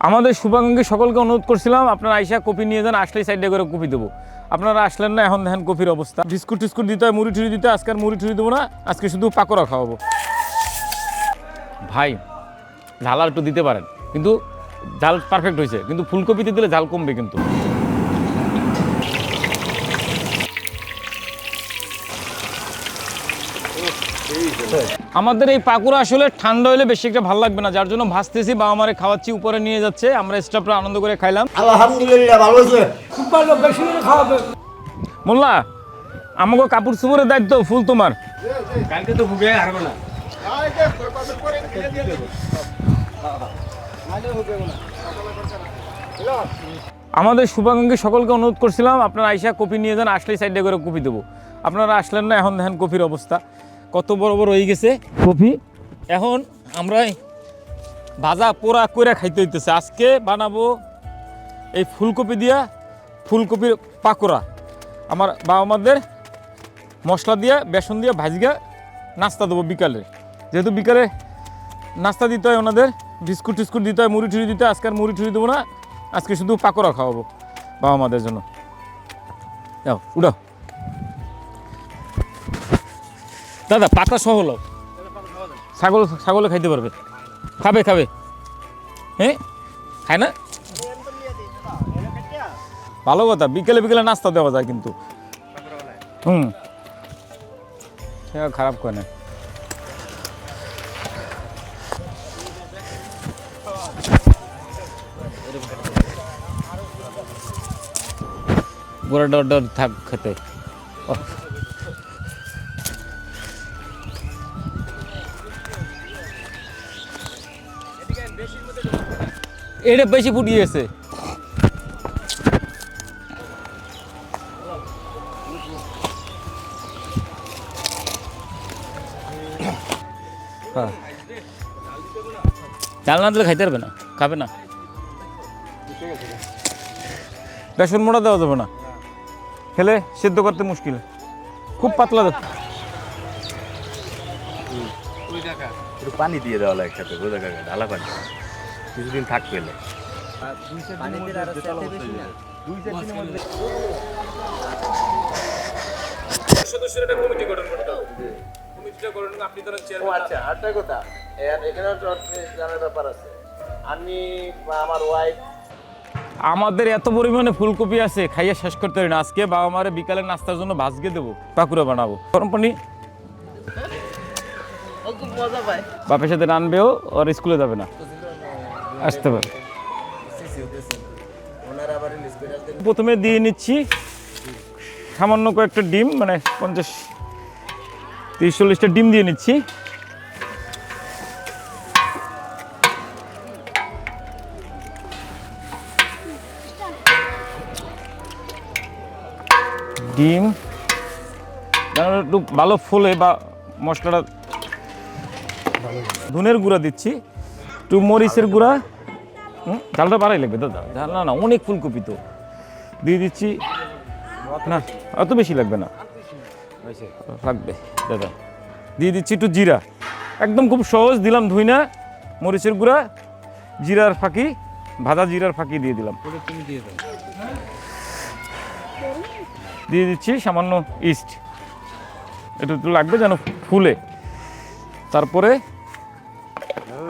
আমাদের শুভাকাঙ্ক্ষী সকলকে অনুরোধ করছিলাম আপনারা আইসা কপি নিয়ে যান, আসলেই সাইডে করে কপি দেবো। আপনারা আসলেন না, এখন দেখেন কপির অবস্থা। বিস্কুট টিস্কুট দিতে হয়, মুড়ি টুড়ি দিতে হয়। আজকে আর মুড়ি টুড়ি দেবো না, আজকে শুধু পাকোড়া খাওয়াবো। ভাই ঝাল আর একটু দিতে পারেন, কিন্তু ঝাল পারফেক্ট হয়েছে, কিন্তু ফুলকপিতে দিলে ঝাল কমবে কিন্তু। আমাদের এই পাকুড়া আসলে ঠান্ডা হলে বেশি একটা ভালো লাগবে না, যার জন্য ভাজতেছি, বাবা মারে খাওয়াচ্ছি, উপরে নিয়ে যাচ্ছে, আমরা স্টাফরা আনন্দ করে খাইলাম। আলহামদুলিল্লাহ ভালো হয়েছে, খুব ভালো, বেশি করে খাওয়াবে। মোল্লা আমাকে কাপড় চোপড়ের দায়িত্ব ফুল তোমার। কালকে তো ভুগে হারবো না। আমাদের শুভাকাঙ্ক্ষী সকলকে অনুরোধ করছিলাম আপনারা আইসা কপি নিয়ে যান, আসলেই সাইডে করে কপি দেবো। আপনারা আসলেন না, এখন দেখেন কপির অবস্থা কত বড় বড় হয়ে গেছে কপি। এখন আমরা ভাজা পোড়া করে খাইতে হইতেছে। আজকে বানাবো এই ফুলকপি দিয়া ফুলকপির পাকোড়া। আমার বাবা মাদের মশলা দিয়ে বেসন দিয়ে ভাজিয়া নাস্তা দেবো বিকালে, যেহেতু বিকালে নাস্তা দিতে হয় ওনাদের, বিস্কুট টিস্কুট দিতে হয়, মুড়ি টুড়ি দিতে হয়। আজকে আর মুড়ি টুড়ি দেবো না, আজকে শুধু পাকোড়া খাওয়াবো বাবা মাদের জন্য। যাও উঠাও দাদা, পাতা সহ হলো, ছাগলে খাইতে পারবে, খাবে খাবে। হ্যাঁ খায় না, ভালো কথা, বিকেলে বিকেলে নাস্তা দেওয়া যায় কিন্তু। খারাপ করে না। গোড়া ডর থাক খেতে। এটা বেশি ফুটিয়ে গেছে। চাল না দিলে খাইতে পারবে না, খাবে না। বেসন মোড়া দেওয়া যাবে না, খেলে সেদ্ধ করতে মুশকিল, খুব পাতলা। একটু পানি দিয়ে দেওয়া লাগে একসাথে, বোঝা গেছে ঢালা পানি, কিছুদিন থাক পেলে। সদস্যরা কমিটি গঠন করতে হবে। কমিটিটা গঠন আপনি ধরেন চেয়ারম্যান। আচ্ছা আরেকটা কথা, এখানে জানার ব্যাপার আছে। আমি বা আমার ওয়াইফ, আমাদের এত পরিমাণে ফুলকপি আছে, খাইয়ে শেষ করতে পারি না। আজকে বাবা মারে বিকালে নাস্তার জন্য ভাজকে দেবো, পাকুড়া বানাবো। গরম পানি খুব মজা পায়। বাপের সাথে রানবেও, আর স্কুলে যাবে না, আসতে পারে। প্রথমে দিয়ে নিচ্ছি সামান্য কয়েকটা ডিম, মানে 50-30-40টা ডিম দিয়ে নিচ্ছি। ডিম একটু ভালো ফুলে বা মশলাটা, ধনের গুঁড়া দিচ্ছি, একটু মরিচের গুঁড়া। ঝালটা বাড়াই লাগবে দাদা, ঝাল না অনেক ফুলকপি তো দিয়ে দিচ্ছি না, অত বেশি লাগবে না, লাগবে দাদা। দিয়ে দিচ্ছি একটু জিরা, একদম খুব সহজ দিলাম, ধুই না, মরিচের গুঁড়া, জিরার ফাঁকি, ভাজা জিরার ফাঁকি দিয়ে দিলাম। দিয়ে দিচ্ছি সামান্য ইস্ট, একটু লাগবে যেন ফুলে। তারপরে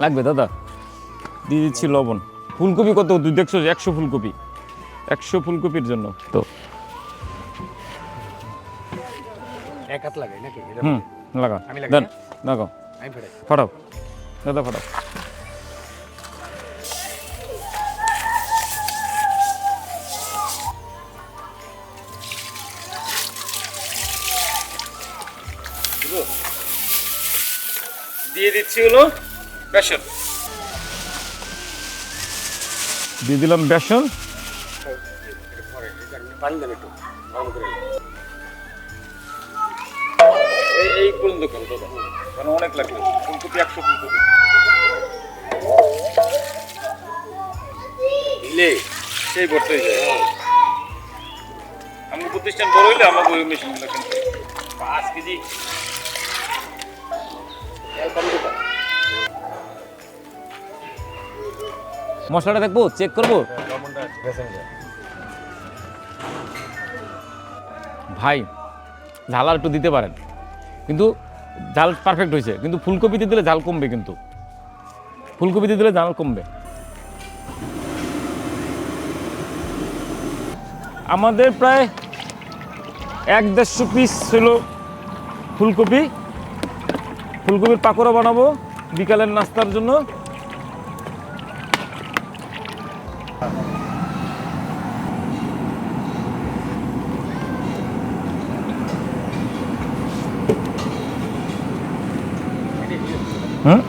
লাগবে দাদা, দিয়ে দিচ্ছি লবণ। ফুলকপি কত তুই দেখছো, 100 ফুলকপি, 100 ফুলকপির জন্য তো এক হাত লাগে নাকি? লাগা, আমি লাগাই দেন না? লাগাও, আমি ফেরাই। ফাটাও দাদা, ফাটাও। দিয়ে দিচ্ছি হলো বেসন, দিয়ে দিলাম বেসন। পানি দেন একটু ভালো করে। এই করুন দোকান দাদা, মানে অনেক লাগবে ফুলকপি, 100 ফুলকপি দিলে সেই ভর্তি হয়ে যায়। আমাকে প্রতিষ্ঠান বড় হইলে আমাকে ওই মেশিনগুলো কিনতে 5 কেজি। মশলাটা দেখবো, চেক করবো। ভাই ঝাল আর একটু দিতে পারেন, কিন্তু ঝাল পারফেক্ট হয়েছে, কিন্তু ফুলকপিতে দিলে ঝাল কমবে, কিন্তু ফুলকপিতে দিলে ঝাল কমবে। আমাদের প্রায় 1-150 পিস ছিল ফুলকপির পাকোড়া বানাবো বিকালের নাস্তার জন্য। হুম,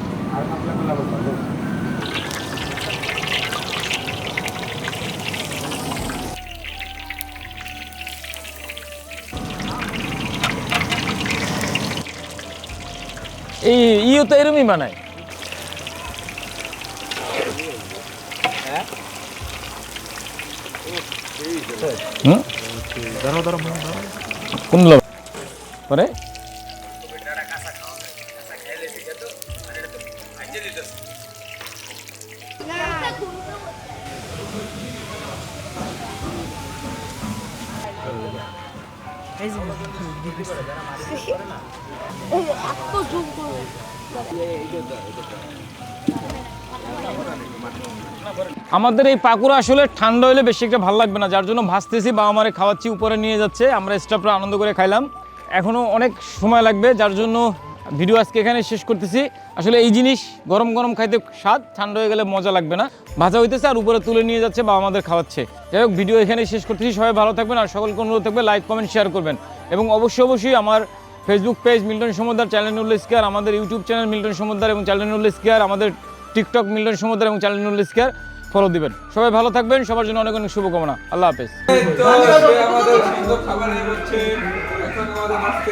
ইও তো এরমই বানায়। হুম, কোন পরে আমাদের এই পাকুড়া আসলে ঠান্ডা হলে বেশি একটা ভালো লাগবে না, যার জন্য ভাজতেছি বা আমারে খাওয়াচ্ছি, উপরে নিয়ে যাচ্ছে, আমরা স্টাফরা আনন্দ করে খাইলাম। এখনও অনেক সময় লাগবে, যার জন্য ভিডিও আজকে এখানে শেষ করতেছি। আসলে এই জিনিস গরম গরম খাইতে স্বাদ, ঠান্ডা হয়ে গেলে মজা লাগবে না। ভাজা হইতেছে আর উপরে তুলে নিয়ে যাচ্ছে বা আমাদের খাওয়াচ্ছে। যাই হোক, ভিডিও এখানে শেষ করতেছি। সবাই ভালো থাকবেন, আর সকলকে অনুরোধ থাকবে লাইক কমেন্ট শেয়ার করবেন, এবং অবশ্যই আমার ফেসবুক পেজ মিল্টন সমুদ্র, চ্যানেল নুরুল স্কয়ার, আমাদের ইউটিউব চ্যানেল মিল্টন সমুদ্র এবং চ্যানেল নুরুল স্কয়ার, আমাদের টিকটক মিল্টন সমুদ্র এবং চ্যানেল নুরুল স্কয়ার ফলো দিবেন। সবাই ভালো থাকবেন, সবার জন্য অনেক অনেক শুভকামনা। আল্লাহ হাফেজ। আমাদের সুন্দর খাবার হচ্ছে, এখন আমাদের মাছকে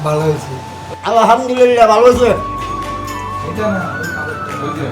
ভালো হয়েছে, আলহামদুলিল্লাহ ভালো হয়েছে। ওই যে